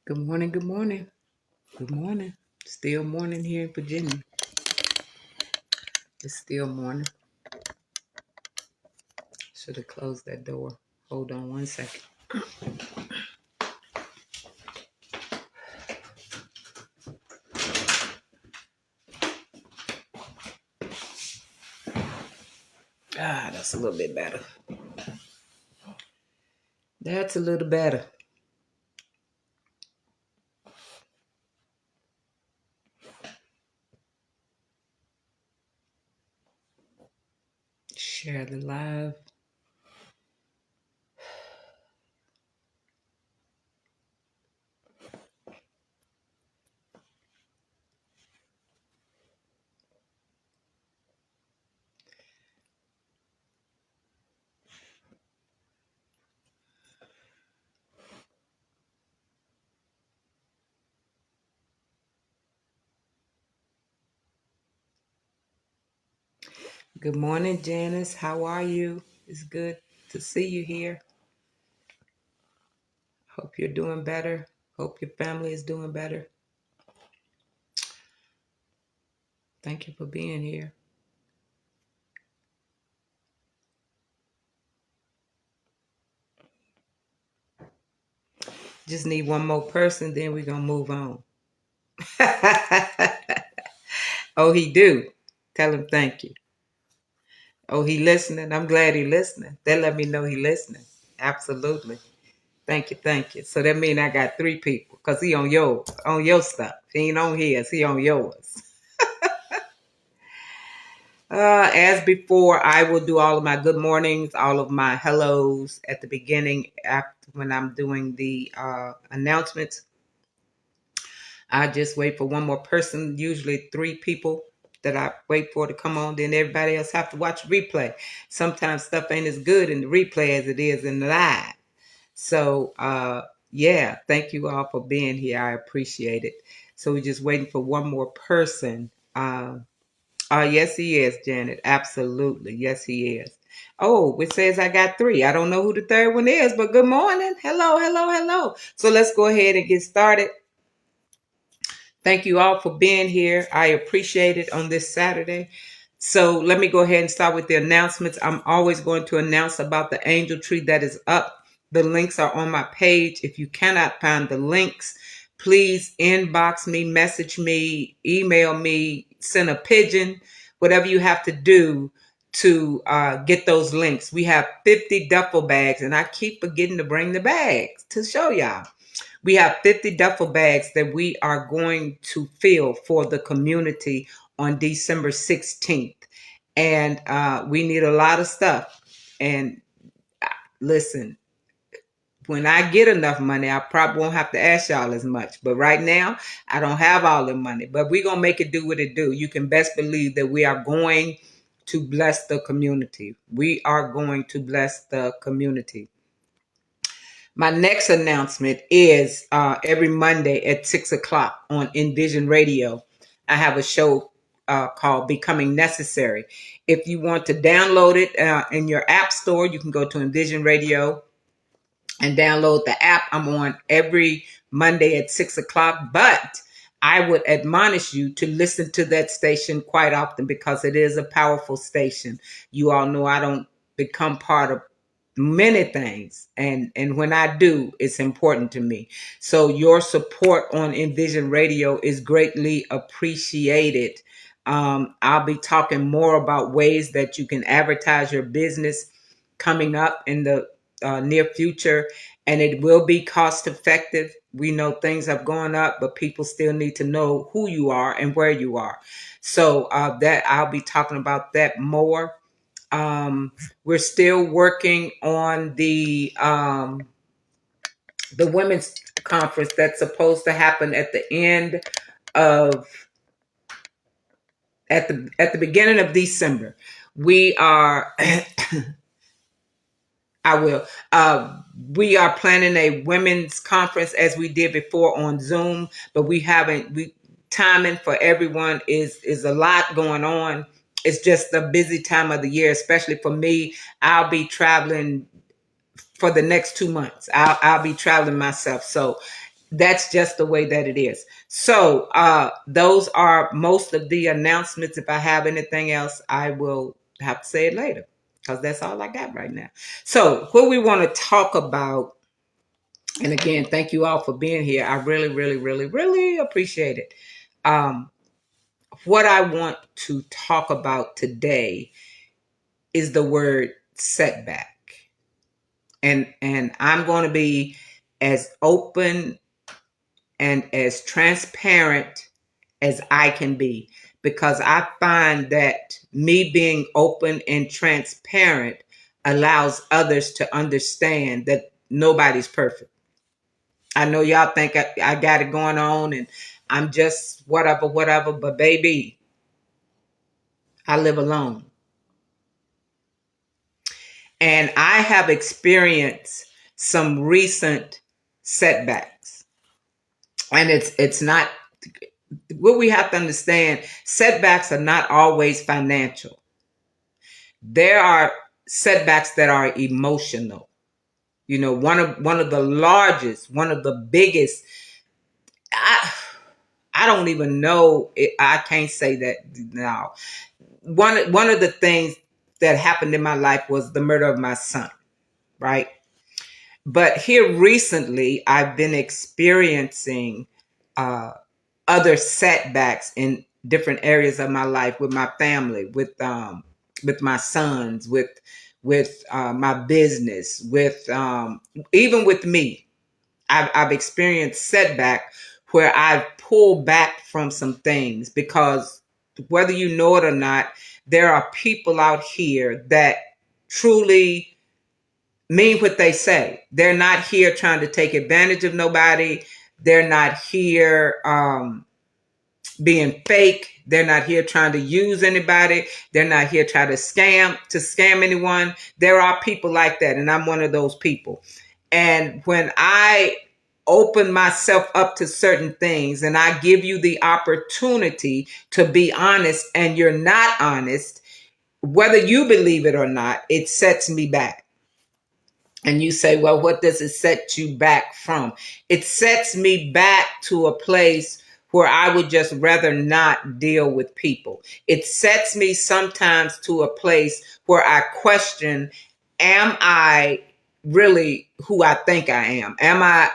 Good morning, good morning, good morning. Still morning here in Virginia. It's still morning. Should have closed that door. Hold on one second. That's a little bit better. That's a little better. Share the live. Good morning, Janice. How are you? It's good to see you here. Hope you're doing better. Hope your family is doing better. Thank you for being here. Just need one more person, then we're going to move on. Oh, he do. Tell him thank you. Oh, he listening. I'm glad he listening. That let me know he listening. Absolutely. Thank you, thank you. So that means I got three people because he on your stuff. He ain't on his, he on yours. As before, I will do all of my good mornings, all of my hellos at the beginning after when I'm doing the announcements. I just wait for one more person, usually three people that I wait for to come on. Then everybody else have to watch replay. Sometimes stuff ain't as good in the replay as it is in the live. So, yeah, thank you all for being here. I appreciate it. So we're just waiting for one more person. Yes, he is, Janet. Absolutely. Yes, he is. Oh, it says I got three. I don't know who the third one is, but good morning. Hello, hello, hello. So let's go ahead and get started. Thank you all for being here. I appreciate it on this Saturday. So let me go ahead and start with the announcements. I'm always going to announce about the angel tree that is up. The links are on my page. If you cannot find the links, please inbox me, message me, email me, send a pigeon, whatever you have to do to get those links. We have 50 duffel bags, and I keep forgetting to bring the bags to show y'all. We have 50 duffel bags that we are going to fill for the community on December 16th. And we need a lot of stuff. And listen, when I get enough money, I probably won't have to ask y'all as much. But right now, I don't have all the money. But we're going to make it do what it do. You can best believe that we are going to bless the community. We are going to bless the community. My next announcement is every Monday at 6 o'clock on Envision Radio. I have a show called Becoming Necessary. If you want to download it in your app store, you can go to Envision Radio and download the app. I'm on every Monday at 6 o'clock, but I would admonish you to listen to that station quite often because it is a powerful station. You all know I don't become part of many things, and when I do, it's important to me. So your support on Envision Radio is greatly appreciated. I'll be talking more about ways that you can advertise your business coming up in the near future, and it will be cost effective. We know things have gone up, but people still need to know who you are and where you are. So that I'll be talking about that more. We're still working on the women's conference that's supposed to happen at the end of at the beginning of December. We are I will. We are planning a women's conference as we did before on Zoom, but we haven't. We timing for everyone is a lot going on. It's just a busy time of the year, especially for me. I'll be traveling for the next 2 months. I'll be traveling myself, so That's just the way that it is. So those are most of the announcements. If I have anything else, I will have to say it later, because that's all I got right now. So what we want to talk about, and again, thank you all for being here. I really, really, really, really appreciate it. Um, what I want to talk about today is the word setback. And I'm going to be as open and as transparent as I can be, because I find that me being open and transparent allows others to understand that nobody's perfect. I know y'all think I got it going on and I'm just whatever, whatever, but baby, I live alone. And I have experienced some recent setbacks. And it's not what we have to understand, setbacks are not always financial. There are setbacks that are emotional. You know, one of the largest, one of the biggest. I don't even know. I can't say that now. One of the things that happened in my life was the murder of my son, right? But here recently, I've been experiencing uh, other setbacks in different areas of my life, with my family, with my sons, with my business, with even with me. I've experienced setback where I've pulled back from some things, because whether you know it or not, there are people out here that truly mean what they say. They're not here trying to take advantage of nobody. They're not here being fake. They're not here trying to use anybody. They're not here trying to scam anyone. There are people like that, and I'm one of those people. And when I open myself up to certain things and I give you the opportunity to be honest and you're not honest, whether you believe it or not, it sets me back. And you say, well, what does it set you back from? It sets me back to a place where I would just rather not deal with people. It sets me sometimes to a place where I question, am I really who I think I am? Am I,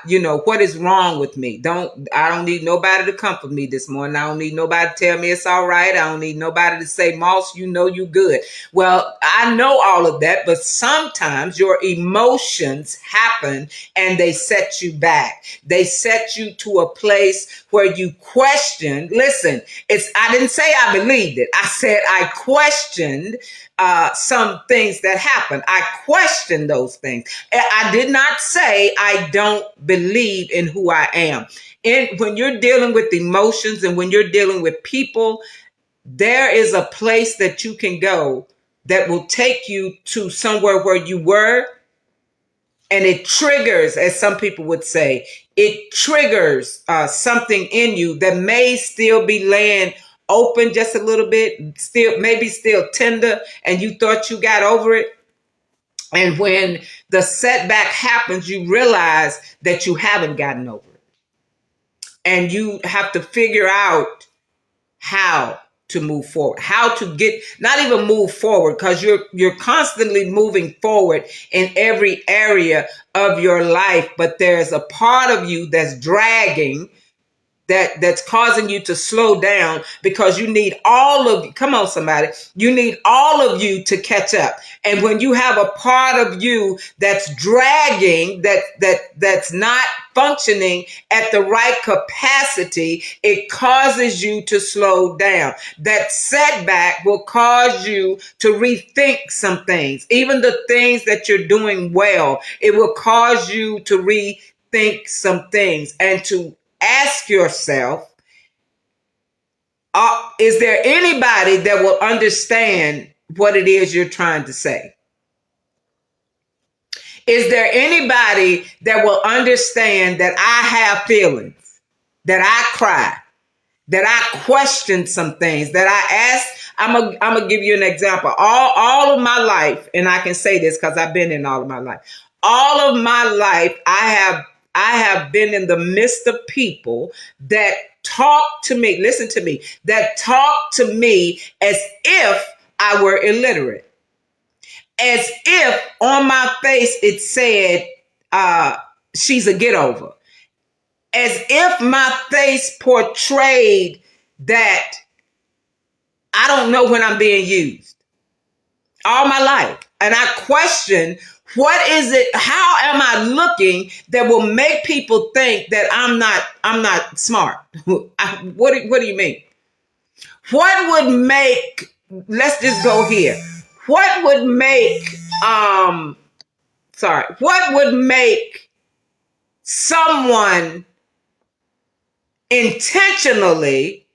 what is wrong with me? I don't need nobody to comfort me this morning. I don't need nobody to tell me it's all right. I don't need nobody to say, Moss, you good. Well, I know all of that, but sometimes your emotions happen and they set you back. They set you to a place where you question. Listen, I didn't say I believed it. I said I questioned some things that happened. I questioned those things. I did not say I don't believe in who I am. When you're dealing with emotions and when you're dealing with people, there is a place that you can go that will take you to somewhere where you were. And it triggers, as some people would say, it triggers something in you that may still be laying open just a little bit, maybe still tender, and you thought you got over it. And when the setback happens, you realize that you haven't gotten over it. And you have to figure out how to move forward, how to get, not even move forward, because you're constantly moving forward in every area of your life, but there's a part of you that's dragging, that's causing you to slow down, because you need all of, come on somebody, you need all of you to catch up. And when you have a part of you that's dragging, that's not functioning at the right capacity, it causes you to slow down. That setback will cause you to rethink some things, even the things that you're doing well. It will cause you to rethink some things and to ask yourself, is there anybody that will understand what it is you're trying to say? Is there anybody that will understand that I have feelings, that I cry, that I question some things, that I ask? I'm gonna give you an example. All of my life, and I can say this because I've been in all of my life. All of my life, I have I have been in the midst of people that talk to me, listen to me, that talk to me as if I were illiterate. As if on my face it said, she's a get over. As if my face portrayed that I don't know when I'm being used all my life. And I question, what is it? How am I looking that will make people think that I'm not smart? What do you mean? What would make, let's just go here. What would make, what would make someone intentionally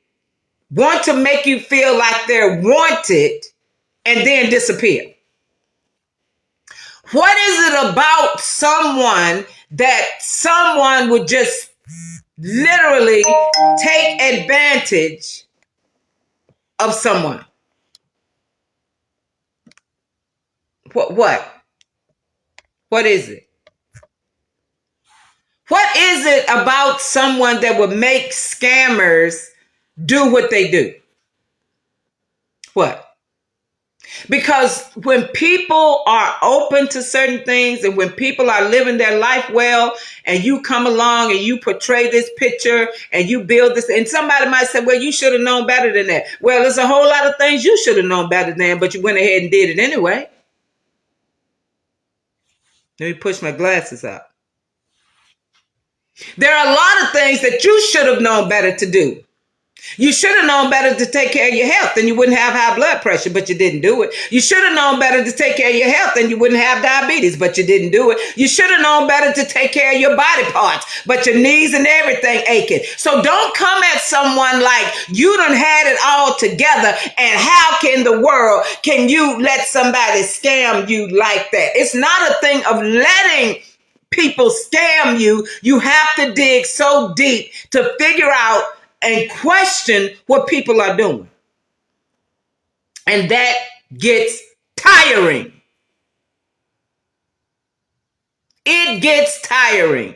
want to make you feel like they're wanted and then disappear? What is it about someone that someone would just literally take advantage of someone? What? What is it? What is it about someone that would make scammers do what they do? What? Because when people are open to certain things and when people are living their life well and you come along and you portray this picture and you build this, and somebody might say, well, you should have known better than that. Well, there's a whole lot of things you should have known better than, but you went ahead and did it anyway. Let me push my glasses up. There are a lot of things that you should have known better to do. You should have known better to take care of your health, then you wouldn't have high blood pressure, but you didn't do it. You should have known better to take care of your health, then you wouldn't have diabetes, but you didn't do it. You should have known better to take care of your body parts, but your knees and everything aching. So don't come at someone like you done had it all together, and how can the world, can you let somebody scam you like that? It's not a thing of letting people scam you. You have to dig so deep to figure out and question what people are doing. And that gets tiring. It gets tiring.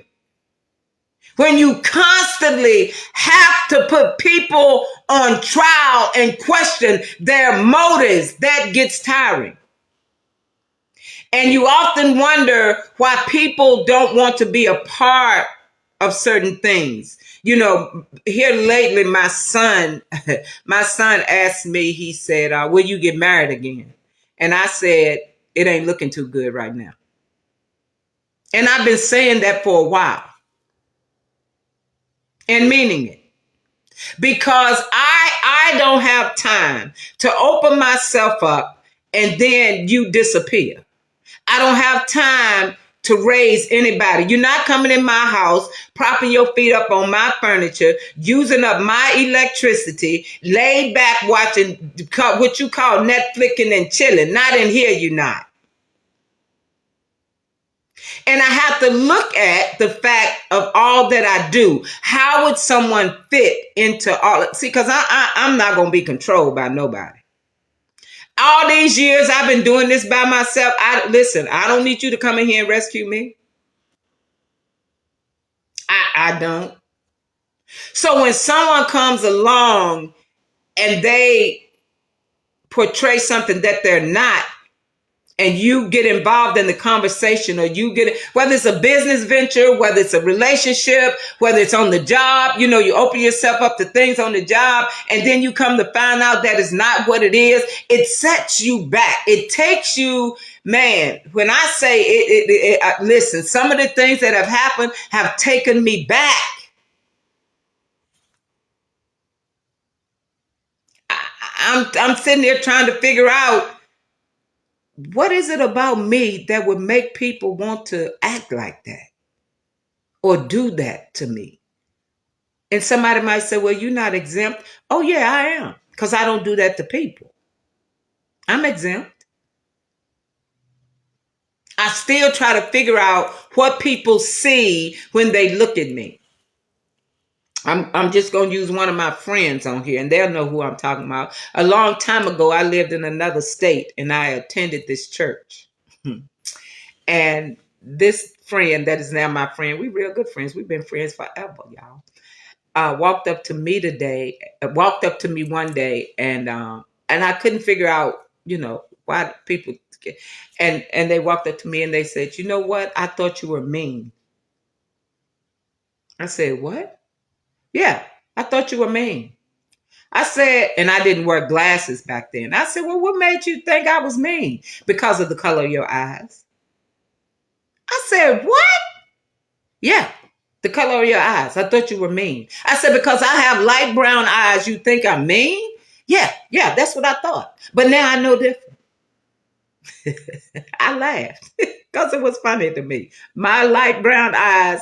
When you constantly have to put people on trial and question their motives, that gets tiring. And you often wonder why people don't want to be a part of certain things. You know, here lately, my son asked me, he said, will you get married again? And I said, it ain't looking too good right now. And I've been saying that for a while and meaning it, because I don't have time to open myself up and then you disappear. I don't have time to raise anybody. You're not coming in my house, propping your feet up on my furniture, using up my electricity, laid back watching what you call Netflixing and chilling. Not in here, you're not. And I have to look at the fact of all that I do. How would someone fit into all? See, because I'm not going to be controlled by nobody. All these years I've been doing this by myself. I don't need you to come in here and rescue me. I don't. So when someone comes along and they portray something that they're not, and you get involved in the conversation, or you get, whether it's a business venture, whether it's a relationship, whether it's on the job, you open yourself up to things on the job, and then you come to find out that it's not what it is. It sets you back. It takes you, man, when I say listen, some of the things that have happened have taken me back. I'm sitting there trying to figure out, what is it about me that would make people want to act like that or do that to me? And somebody might say, well, you're not exempt. Oh, yeah, I am, because I don't do that to people. I'm exempt. I still try to figure out what people see when they look at me. I'm just going to use one of my friends on here, and they'll know who I'm talking about. A long time ago, I lived in another state, and I attended this church. And this friend that is now my friend, we real good friends. We've been friends forever, y'all. Walked up to me today. Walked up to me one day, and I couldn't figure out, why people. And they walked up to me and they said, "You know what? I thought you were mean." I said, "What?" "Yeah, I thought you were mean." I said, and I didn't wear glasses back then. I said, "Well, what made you think I was mean?" "Because of the color of your eyes." I said, "What?" "Yeah, the color of your eyes. I thought you were mean." I said, "Because I have light brown eyes, you think I'm mean?" Yeah, that's what I thought. But now I know different. I laughed because it was funny to me. My light brown eyes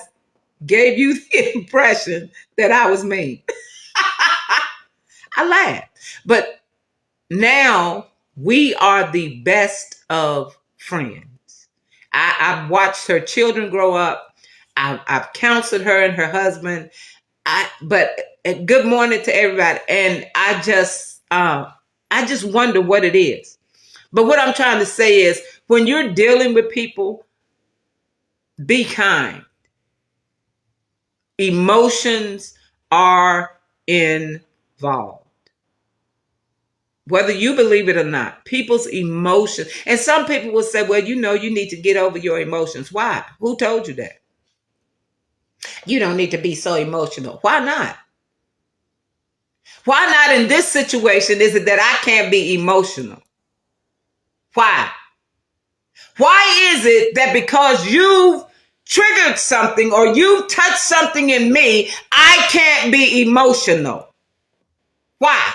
gave you the impression that I was mean. I laughed. But now we are the best of friends. I've watched her children grow up. I've counseled her and her husband. But good morning to everybody. And I just wonder what it is. But what I'm trying to say is, when you're dealing with people, be kind. Emotions are involved. Whether you believe it or not, people's emotions. And some people will say, "Well, you need to get over your emotions." Why? Who told you that? You don't need to be so emotional. Why not? Why not in this situation is it that I can't be emotional? Why? Why is it that because you've triggered something or you've touched something in me, I can't be emotional? Why?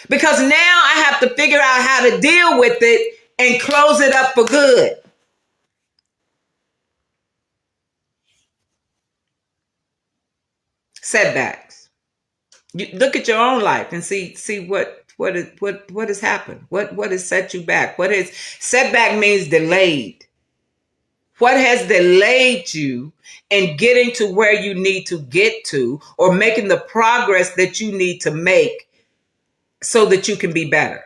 Because now I have to figure out how to deal with it and close it up for good. Setbacks. You look at your own life and see what has happened. What has set you back? What is setback means delayed. What has delayed you in getting to where you need to get to or making the progress that you need to make so that you can be better?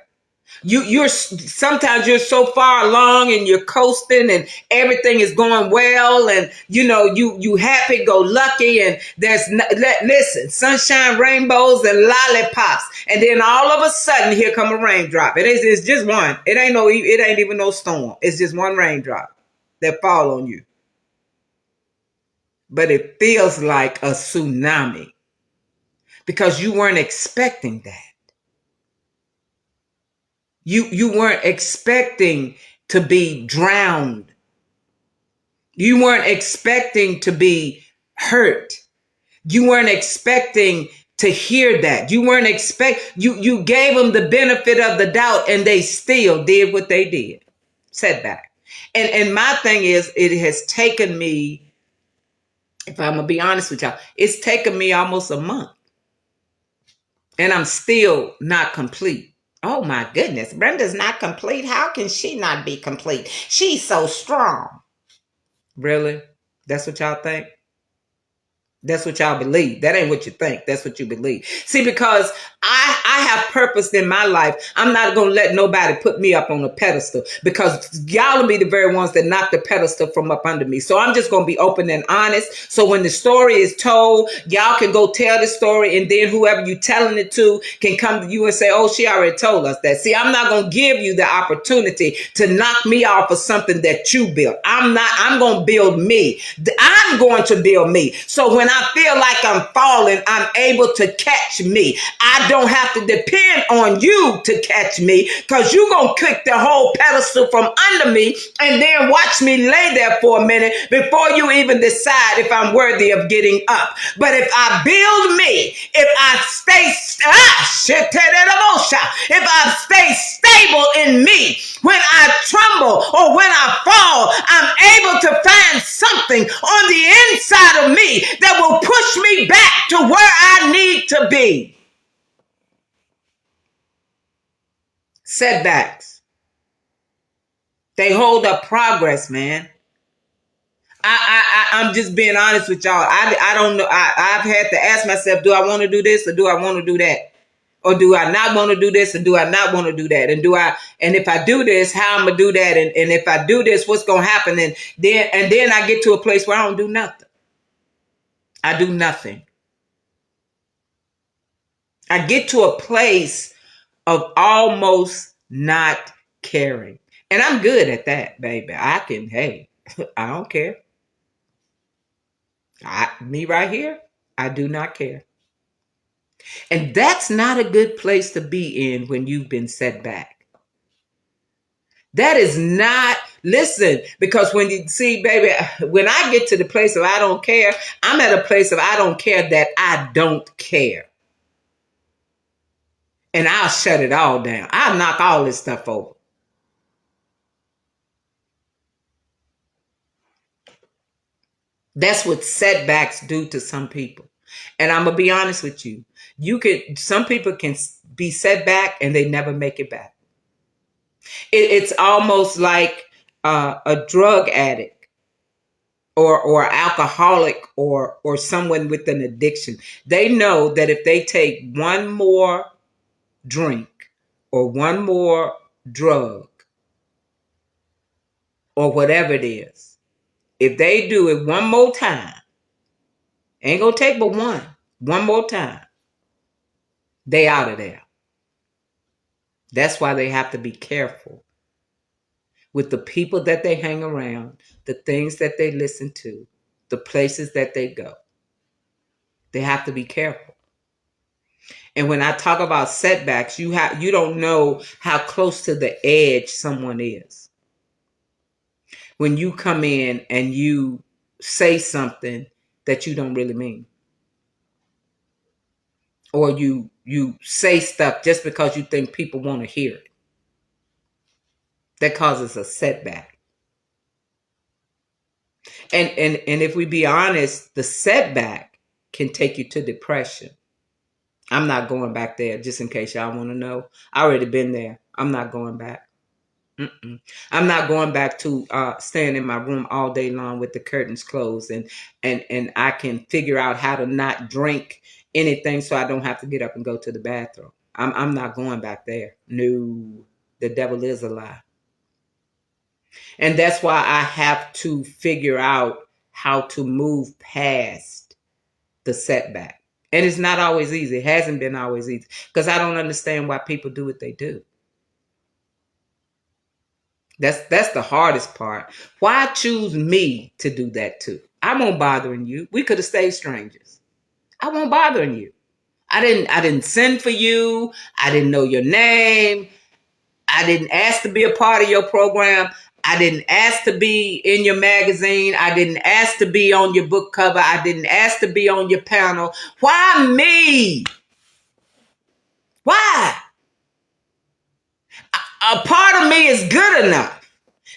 You're sometimes you're so far along and you're coasting and everything is going well, and you happy go lucky, and listen, sunshine, rainbows, and lollipops, and then all of a sudden here come a raindrop. It's just one. It ain't even no storm. It's just one raindrop that fall on you, but it feels like a tsunami because you weren't expecting that. You weren't expecting to be drowned. You weren't expecting to be hurt. You weren't expecting to hear that. You weren't you gave them the benefit of the doubt, and they still did what they did. Setback. And my thing is, it has taken me, if I'm gonna be honest with y'all, it's taken me almost a month. And I'm still not complete. Oh my goodness, Brenda's not complete. How can she not be complete? She's so strong. Really? That's what y'all think? That's what y'all believe. That ain't what you think. That's what you believe. See, because I have purpose in my life. I'm not going to let nobody put me up on a pedestal, because y'all will be the very ones that knock the pedestal from up under me. So I'm just going to be open and honest. So when the story is told, y'all can go tell the story, and then whoever you telling it to can come to you and say, "Oh, she already told us that." See, I'm not going to give you the opportunity to knock me off of something that you built. I'm going to build me. I'm going to build me. So when I feel like I'm falling, I'm able to catch me. I don't have to depend on you to catch me, because you're going to kick the whole pedestal from under me and then watch me lay there for a minute before you even decide if I'm worthy of getting up. But if I build me, if I stay stable in me, when I tremble or when I fall, I'm able to find something on the inside of me that will push me back to where I need to be. Setbacks. They hold up progress, man. I'm just being honest with y'all. I don't know. I've had to ask myself, do I want to do this or do I want to do that? Or do I not want to do this? And do I not want to do that? And if I do this, how I'm gonna do that? And if I do this, what's gonna happen? And then I get to a place where I don't do nothing. I do nothing. I get to a place of almost not caring. And I'm good at that, baby. Hey, I don't care. Me right here, I do not care. And that's not a good place to be in when you've been set back. That is not, listen, because when you see, baby, when I get to the place of I don't care, I'm at a place of I don't care that I don't care. And I'll shut it all down. I'll knock all this stuff over. That's what setbacks do to some people. And I'm gonna be honest with you. Some people can be set back and they never make it back. It's almost like a drug addict or alcoholic or someone with an addiction. They know that if they take one more drink or one more drug or whatever it is, if they do it one more time, ain't gonna take but one more time, they out of there. That's why they have to be careful with the people that they hang around, the things that they listen to, the places that they go. They have to be careful. And when I talk about setbacks, you don't know how close to the edge someone is. When you come in and you say something that you don't really mean. Or you say stuff just because you think people want to hear it. That causes a setback. And if we be honest, the setback can take you to depression. I'm not going back there, just in case y'all want to know. I already been there. I'm not going back. I'm not going back to staying in my room all day long with the curtains closed and I can figure out how to not drink anything so I don't have to get up and go to the bathroom. I'm not going back there. No, the devil is a lie. And that's why I have to figure out how to move past the setback. And it's not always easy. It hasn't been always easy because I don't understand why people do what they do. That's the hardest part. Why choose me to do that too? I won't bothering you. We could have stayed strangers. I won't bothering you. I didn't send for you. I didn't know your name. I didn't ask to be a part of your program. I didn't ask to be in your magazine. I didn't ask to be on your book cover. I didn't ask to be on your panel. Why me? Why? A part of me is good enough.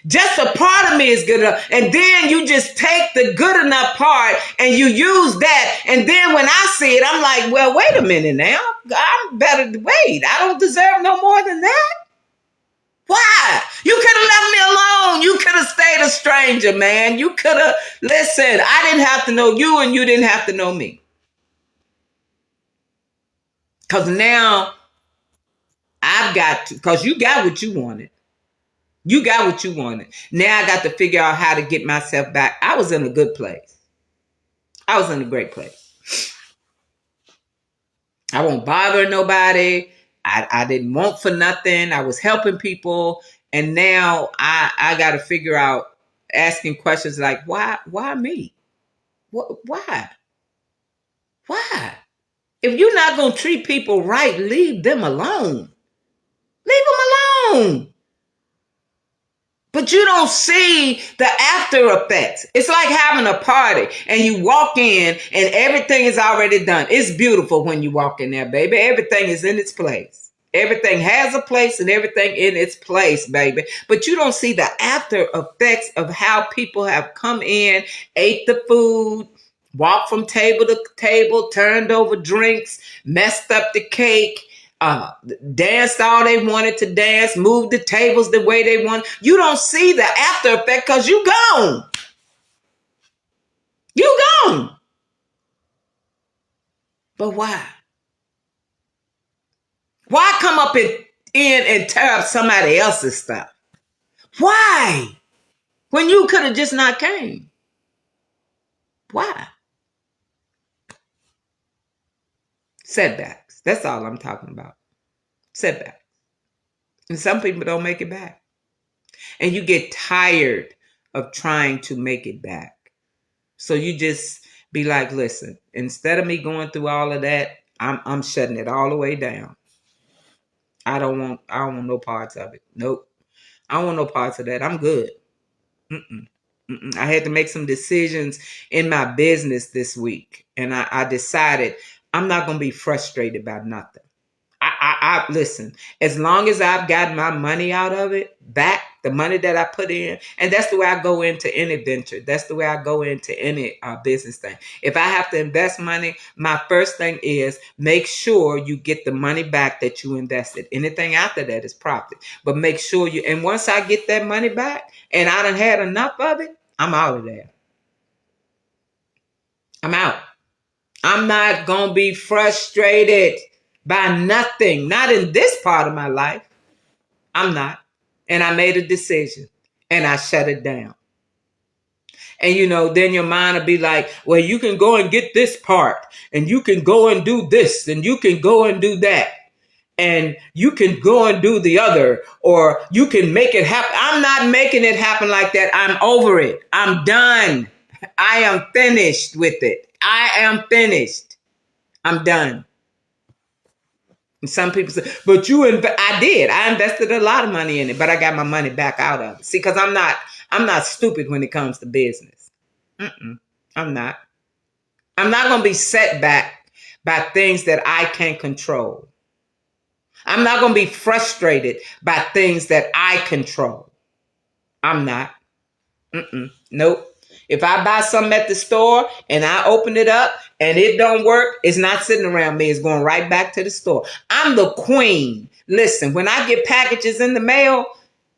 Just a part of me is good enough. And then you just take the good enough part and you use that. And then when I see it, I'm like, well, wait a minute now. I'm better. Wait, I don't deserve no more than that. Why? You could have left me alone. You could have stayed a stranger, man. You could have, listen, I didn't have to know you and you didn't have to know me. Because now I've got to, because you got what you wanted. You got what you wanted. Now I got to figure out how to get myself back. I was in a good place. I was in a great place. I won't bother nobody. I didn't want for nothing. I was helping people. And now I got to figure out asking questions like, why me? Why? Why? If you're not going to treat people right, leave them alone. Leave them alone. But you don't see the after effects. It's like having a party and you walk in and everything is already done. It's beautiful when you walk in there, baby. Everything is in its place. Everything has a place and everything in its place, baby. But you don't see the after effects of how people have come in, ate the food, walked from table to table, turned over drinks, messed up the cake, danced all they wanted to dance, moved the tables the way they want. You don't see the after effect because you gone. You gone. But why? Why come up in and tear up somebody else's stuff? Why? When you could have just not came. Why? Setbacks. That's all I'm talking about. Setbacks. And some people don't make it back. And you get tired of trying to make it back. So you just be like, listen, instead of me going through all of that, I'm shutting it all the way down. I don't want no parts of it. Nope. I don't want no parts of that. I'm good. I had to make some decisions in my business this week. And I decided I'm not going to be frustrated about nothing. I listen, as long as I've got my money out of it back, the money that I put in, and that's the way I go into any venture. That's the way I go into any business thing. If I have to invest money, my first thing is make sure you get the money back that you invested. Anything after that is profit. But make sure you, and once I get that money back and I done had enough of it, I'm out of there. I'm out. I'm not going to be frustrated by nothing, not in this part of my life. I'm not. And I made a decision and I shut it down. And then your mind will be like, well, you can go and get this part and you can go and do this and you can go and do that. And you can go and do the other, or you can make it happen. I'm not making it happen like that. I'm over it. I'm done. I am finished with it. I am finished. I'm done. And some people say, but I did. I invested a lot of money in it, but I got my money back out of it. See, because I'm not stupid when it comes to business. I'm not. I'm not going to be set back by things that I can't control. I'm not going to be frustrated by things that I control. I'm not. Nope. If I buy something at the store and I open it up and it don't work, it's not sitting around me. It's going right back to the store. I'm the queen. Listen, when I get packages in the mail,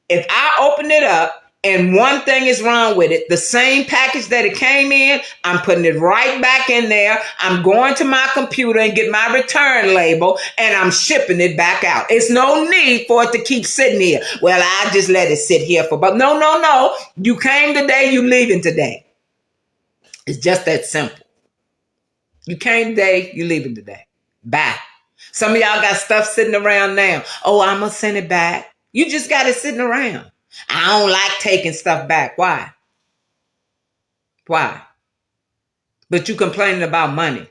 if I open it up and one thing is wrong with it, the same package that it came in, I'm putting it right back in there. I'm going to my computer and get my return label and I'm shipping it back out. It's no need for it to keep sitting here. Well, I just let it sit here but no. You came today, you leaving today. It's just that simple. You came today, you leaving today. Bye. Some of y'all got stuff sitting around now. Oh, I'm going to send it back. You just got it sitting around. I don't like taking stuff back. Why? But you complaining about money.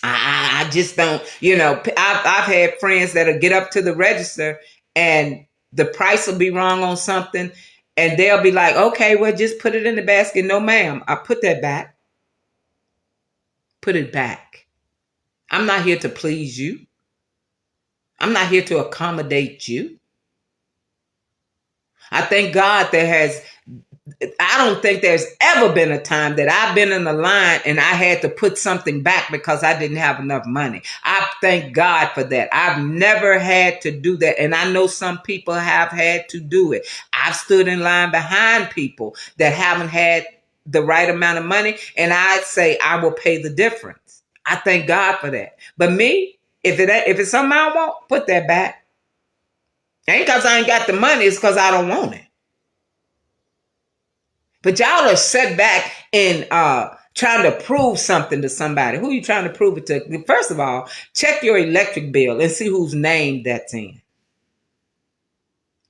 I just don't, I've had friends that'll get up to the register and the price will be wrong on something. And they'll be like, okay, well, just put it in the basket. No, ma'am, I put that back. Put it back. I'm not here to please you. I'm not here to accommodate you. I thank God I don't think there's ever been a time that I've been in the line and I had to put something back because I didn't have enough money. I thank God for that. I've never had to do that. And I know some people have had to do it. I've stood in line behind people that haven't had the right amount of money. And I say, I will pay the difference. I thank God for that. But me, if it's something I want, put that back. Ain't because I ain't got the money. It's because I don't want it. But y'all are set back in trying to prove something to somebody. Who are you trying to prove it to? First of all, check your electric bill and see whose name that's in.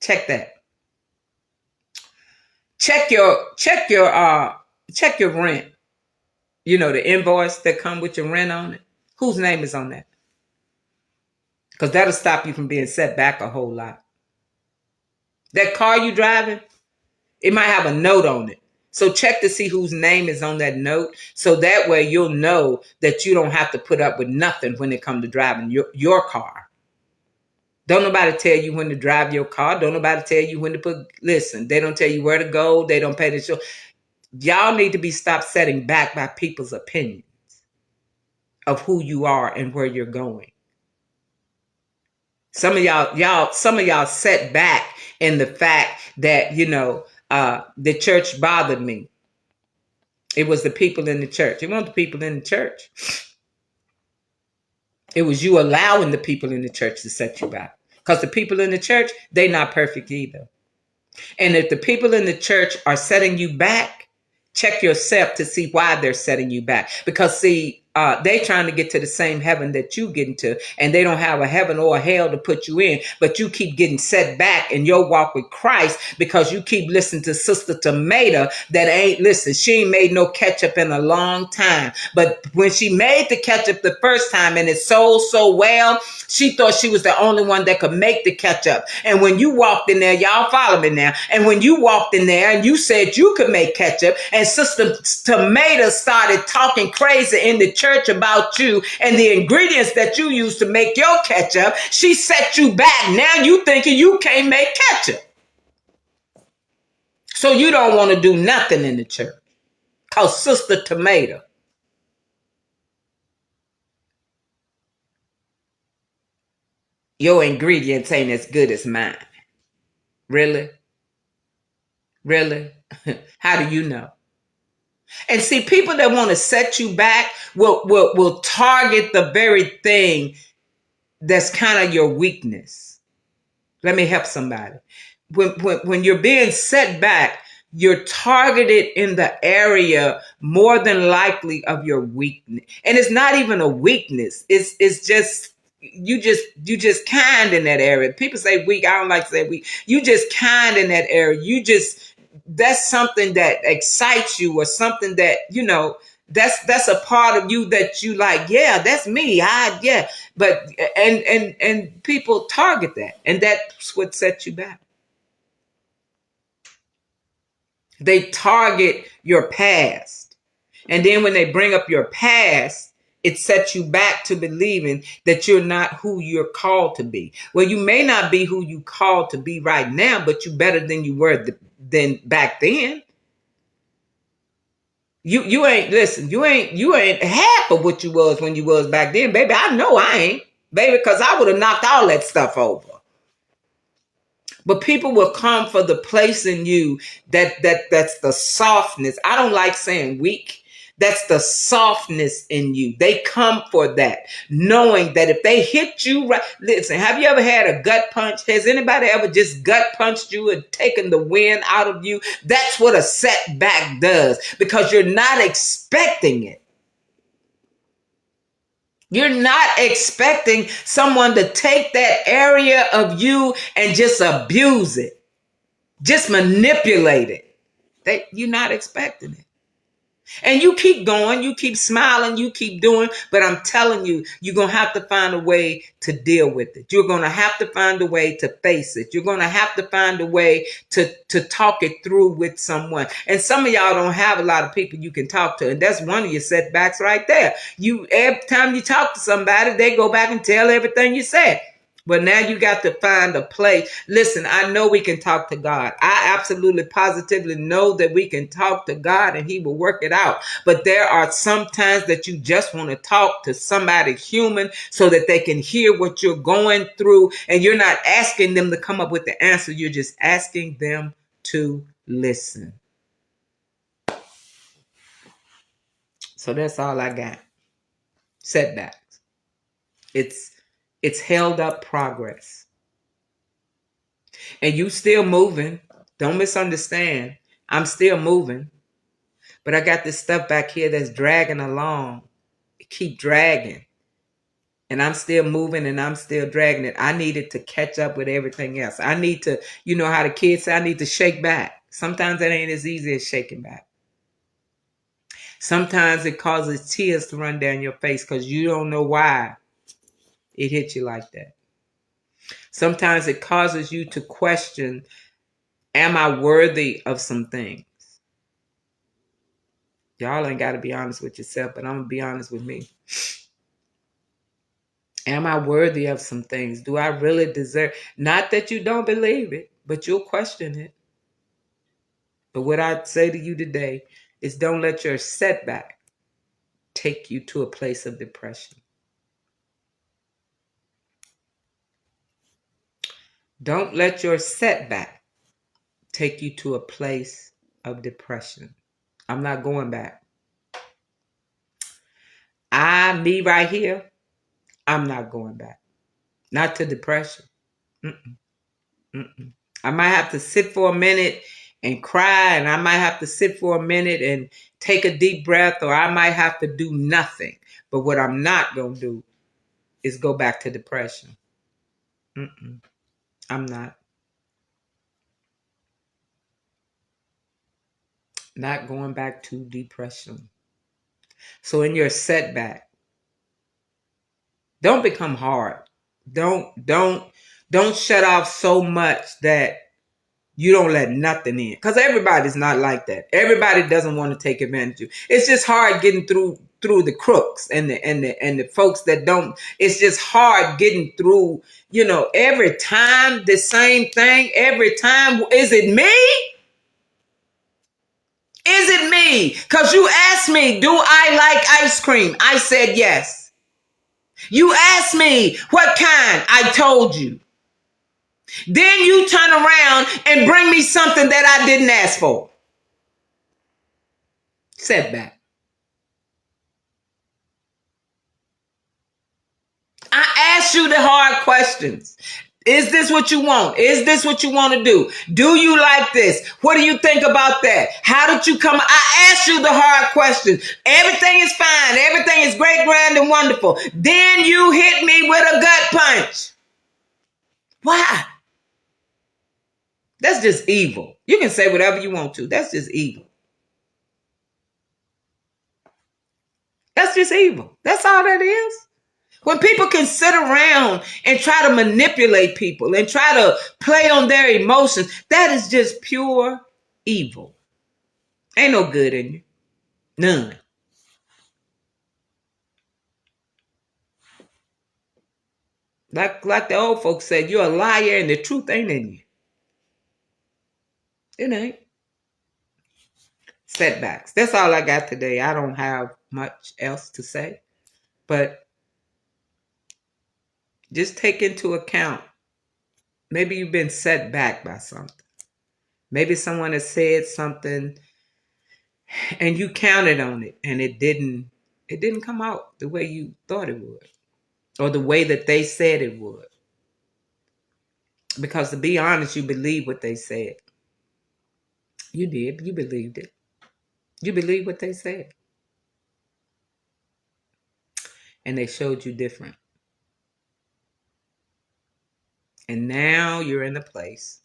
Check that. Check your rent. The invoice that come with your rent on it. Whose name is on that? Because that'll stop you from being set back a whole lot. That car you driving, it might have a note on it. So check to see whose name is on that note. So that way you'll know that you don't have to put up with nothing when it comes to driving your car. Don't nobody tell you when to drive your car. Don't nobody tell you when to listen, they don't tell you where to go. They don't pay the show. Y'all need to be stopped setting back by people's opinions of who you are and where you're going. Some of y'all set back in the fact that, the church bothered me. It was the people in the church. It wasn't the people in the church. It was you allowing the people in the church to set you back. Because the people in the church, they're not perfect either. And if the people in the church are setting you back, check yourself to see why they're setting you back. Because see, they trying to get to the same heaven that you get into, and they don't have a heaven or a hell to put you in, but you keep getting set back in your walk with Christ because you keep listening to Sister Tomato that ain't, listen, she ain't made no ketchup in a long time. But when she made the ketchup the first time and it sold so well, she thought she was the only one that could make the ketchup. And when you walked in there, y'all follow me now, and when you walked in there and you said you could make ketchup, and Sister Tomato started talking crazy in the church about you and the ingredients that you use to make your ketchup, she set you back. Now you thinking you can't make ketchup. So you don't want to do nothing in the church. Cause Sister Tomato, your ingredients ain't as good as mine. Really? Really? How do you know? And see, people that want to set you back will target the very thing that's kind of your weakness. Let me help somebody. When you're being set back, you're targeted in the area more than likely of your weakness. And it's not even a weakness. It's just you just kind in that area. People say weak. I don't like to say weak. You just kind in that area. That's something that excites you, or something that, that's a part of you that you like, yeah, that's me. But and people target that, and that's what sets you back. They target your past. And then when they bring up your past, it sets you back to believing that you're not who you're called to be. Well, you may not be who you called to be right now, but you're better than you were than back then. You ain't half of what you was when you was back then, baby. I know I ain't, baby, because I would have knocked all that stuff over. But people will come for the place in you that's the softness. I don't like saying weak. That's the softness in you. They come for that, knowing that if they hit you right. Listen, have you ever had a gut punch? Has anybody ever just gut punched you and taken the wind out of you? That's what a setback does, because you're not expecting it. You're not expecting someone to take that area of you and just abuse it, just manipulate it. You're not expecting it. And you keep going, you keep smiling, you keep doing, but I'm telling you, you're going to have to find a way to deal with it. You're going to have to find a way to face it. You're going to have to find a way to talk it through with someone. And some of y'all don't have a lot of people you can talk to, and that's one of your setbacks right there. Every time you talk to somebody, they go back and tell everything you said. But now you got to find a place. Listen, I know we can talk to God. I absolutely positively know that we can talk to God and he will work it out. But there are some times that you just want to talk to somebody human so that they can hear what you're going through. And you're not asking them to come up with the answer. You're just asking them to listen. So that's all I got. Setbacks. It's held up progress. And you still moving. Don't misunderstand. I'm still moving. But I got this stuff back here that's dragging along. It keep dragging. And I'm still moving and I'm still dragging it. I needed to catch up with everything else. I need to, you know how the kids say, I need to shake back. Sometimes it ain't as easy as shaking back. Sometimes it causes tears to run down your face because you don't know why it hit you like that. Sometimes it causes you to question, am I worthy of some things? Y'all ain't got to be honest with yourself, but I'm going to be honest with me. Am I worthy of some things? Do I really deserve? Not that you don't believe it, but you'll question it. But what I'd say to you today is don't let your setback take you to a place of depression. Don't let your setback take you to a place of depression. I'm not going back. Me right here, I'm not going back. Not to depression. Mm-mm, mm-mm. I might have to sit for a minute and cry, and I might have to sit for a minute and take a deep breath, or I might have to do nothing. But what I'm not going to do is go back to depression. Mm-mm. I'm not going back to depression. So in your setback, don't become hard. Don't shut off so much that you don't let nothing in. Because everybody's not like that. Everybody doesn't want to take advantage of you. It's just hard getting through the crooks and the folks that don't. It's just hard getting through, every time the same thing. Every time. Is it me? Is it me? Because you asked me, do I like ice cream? I said yes. You asked me what kind. I told you. Then you turn around and bring me something that I didn't ask for. Setback. I asked you the hard questions. Is this what you want? Is this what you want to do? Do you like this? What do you think about that? How did you come? I asked you the hard questions. Everything is fine. Everything is great, grand, and wonderful. Then you hit me with a gut punch. Why? That's just evil. You can say whatever you want to. That's just evil. That's just evil. That's all that is. When people can sit around and try to manipulate people and try to play on their emotions, that is just pure evil. Ain't no good in you. None. Like the old folks said, you're a liar and the truth ain't in you. It ain't. Setbacks. That's all I got today. I don't have much else to say. But just take into account, maybe you've been set back by something. Maybe someone has said something and you counted on it and it didn't come out the way you thought it would, or the way that they said it would. Because to be honest, you believe what they said. You did. You believed it. You believed what they said. And they showed you different. And now you're in a place.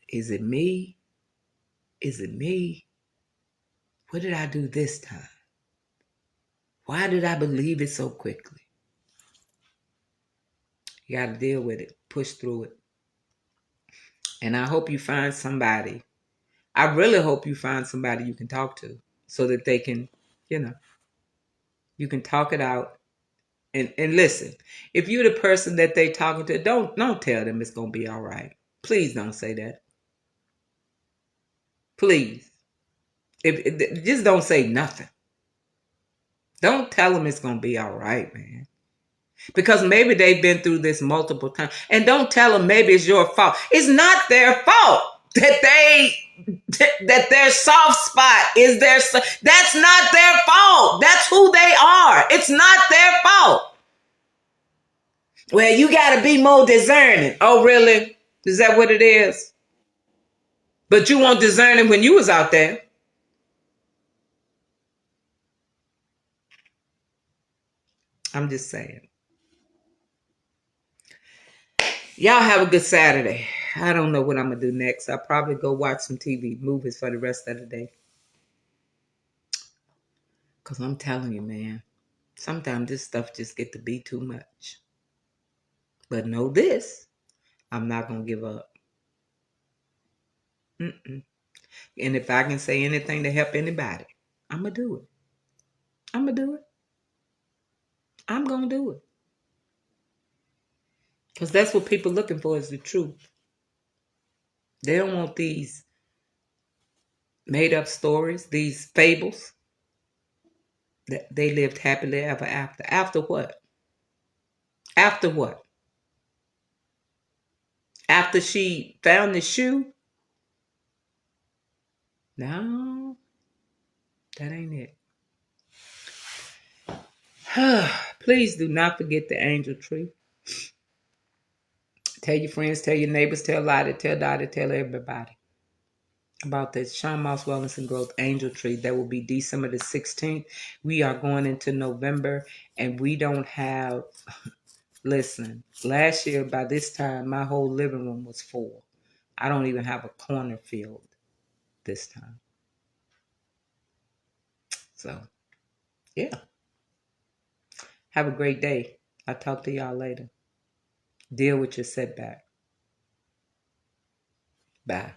Is it me? Is it me? What did I do this time? Why did I believe it so quickly? You got to deal with it. Push through it. And I hope you find somebody. I really hope you find somebody you can talk to so that they can, you can talk it out. And listen, if you're the person that they talking to, don't tell them it's going to be all right. Please don't say that. Please. Just don't say nothing. Don't tell them it's going to be all right, man. Because maybe they've been through this multiple times. And don't tell them maybe it's your fault. It's not their fault that their soft spot is their. That's not their fault. That's who they are. It's not their fault. Well, you got to be more discerning. Oh, really? Is that what it is? But you weren't discerning when you was out there. I'm just saying. Y'all have a good Saturday. I don't know what I'm going to do next. I'll probably go watch some TV movies for the rest of the day. Because I'm telling you, man, sometimes this stuff just get to be too much. But know this, I'm not going to give up. Mm-mm. And if I can say anything to help anybody, I'm going to do it. I'm going to do it. I'm going to do it. Because that's what people are looking for, is the truth. They don't want these made up stories, these fables that they lived happily ever after. After what? After what? After she found the shoe? No, that ain't it. Please do not forget the angel tree. Tell your friends, tell your neighbors, tell Lottie, tell Dottie, tell everybody about this Sean Moss Wellness and Growth Angel Tree. That will be December the 16th. We are going into November and we don't have, listen, last year by this time, my whole living room was full. I don't even have a corner filled this time. So, yeah. Have a great day. I'll talk to y'all later. Deal with your setback. Bye.